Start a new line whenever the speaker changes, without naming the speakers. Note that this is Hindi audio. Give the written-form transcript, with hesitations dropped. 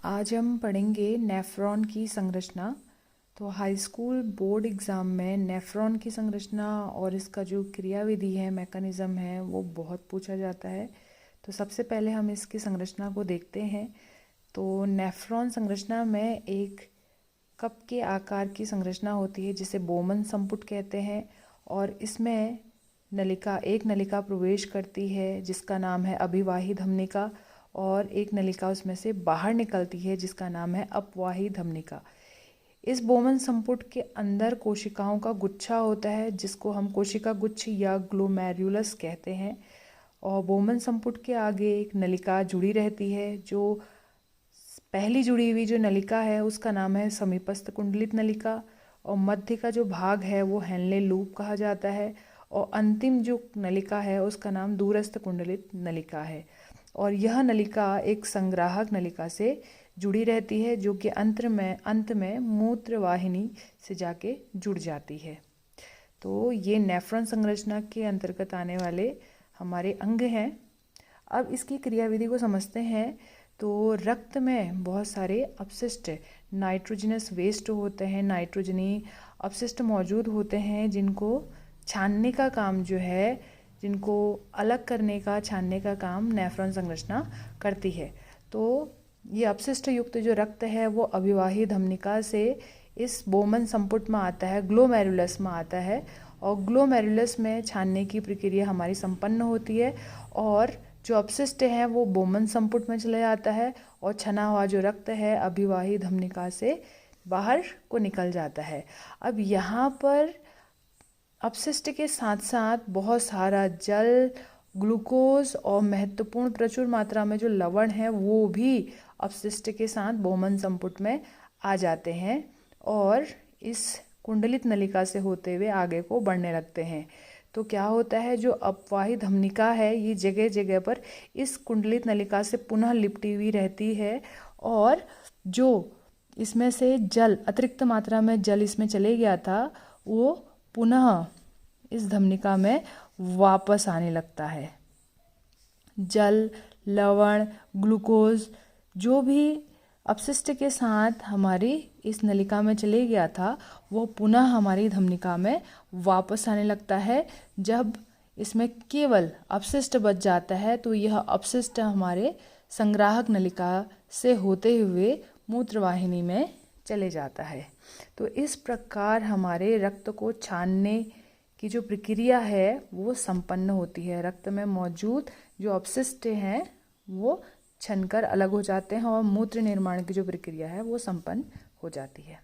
आज हम पढ़ेंगे नेफ्रॉन की संरचना। तो हाई स्कूल बोर्ड एग्ज़ाम में नेफ्रॉन की संरचना और इसका जो क्रियाविधि है, मैकेनिज़्म है, वो बहुत पूछा जाता है। तो सबसे पहले हम इसकी संरचना को देखते हैं। तो नेफ्रॉन संरचना में एक कप के आकार की संरचना होती है जिसे बोमन संपुट कहते हैं, और इसमें एक नलिका प्रवेश करती है जिसका नाम है अभिवाही धमनिका, और एक नलिका उसमें से बाहर निकलती है जिसका नाम है अपवाही धमनिका। इस बोमन संपुट के अंदर कोशिकाओं का गुच्छा होता है जिसको हम कोशिका गुच्छ या ग्लोमेरुलस कहते हैं, और बोमन संपुट के आगे एक नलिका जुड़ी रहती है। जो पहली जुड़ी हुई जो नलिका है उसका नाम है समीपस्थ कुंडलित नलिका, और मध्य का जो भाग है वो हेनले लूप कहा जाता है, और अंतिम जो नलिका है उसका नाम दूरस्थ कुंडलित नलिका है। और यह नलिका एक संग्राहक नलिका से जुड़ी रहती है जो कि अंत में मूत्र वाहिनी से जाके जुड़ जाती है। तो ये नेफ्रॉन संरचना के अंतर्गत आने वाले हमारे अंग हैं। अब इसकी क्रियाविधि को समझते हैं। तो रक्त में बहुत सारे अपशिष्ट नाइट्रोजनस वेस्ट होते हैं, नाइट्रोजनी अपशिष्ट मौजूद होते हैं जिनको छानने का काम जो है, जिनको अलग करने का, छानने का काम नेफ्रॉन संरचना करती है। तो ये अपशिष्ट युक्त जो रक्त है वो अभिवाही धमनिका से इस बोमन संपुट में आता है, ग्लोमेरुलस में आता है, और ग्लोमेरुलस में छानने की प्रक्रिया हमारी संपन्न होती है, और जो अपशिष्ट है वो बोमन संपुट में चला जाता है, और छना हुआ जो रक्त है अभिवाही धमनिका से बाहर को निकल जाता है। अब यहाँ पर अपशिष्ट के साथ साथ बहुत सारा जल, ग्लूकोज और महत्वपूर्ण प्रचुर मात्रा में जो लवण है वो भी अपशिष्ट के साथ बोमन संपुट में आ जाते हैं, और इस कुंडलित नलिका से होते हुए आगे को बढ़ने लगते हैं। तो क्या होता है, जो अपवाही धमनिका है ये जगह जगह पर इस कुंडलित नलिका से पुनः लिपटी हुई रहती है, और जो इसमें से जल, अतिरिक्त मात्रा में जल इसमें चले गया था, वो पुनः इस धमनिका में वापस आने लगता है। जल, लवण, ग्लूकोज जो भी अपशिष्ट के साथ हमारी इस नलिका में चले गया था वो पुनः हमारी धमनिका में वापस आने लगता है। जब इसमें केवल अपशिष्ट बच जाता है तो यह अपशिष्ट हमारे संग्राहक नलिका से होते हुए मूत्रवाहिनी में चले जाता है। तो इस प्रकार हमारे रक्त को छानने की जो प्रक्रिया है वो संपन्न होती है। रक्त में मौजूद जो अपशिष्ट हैं वो छनकर अलग हो जाते हैं और मूत्र निर्माण की जो प्रक्रिया है वो संपन्न हो जाती है।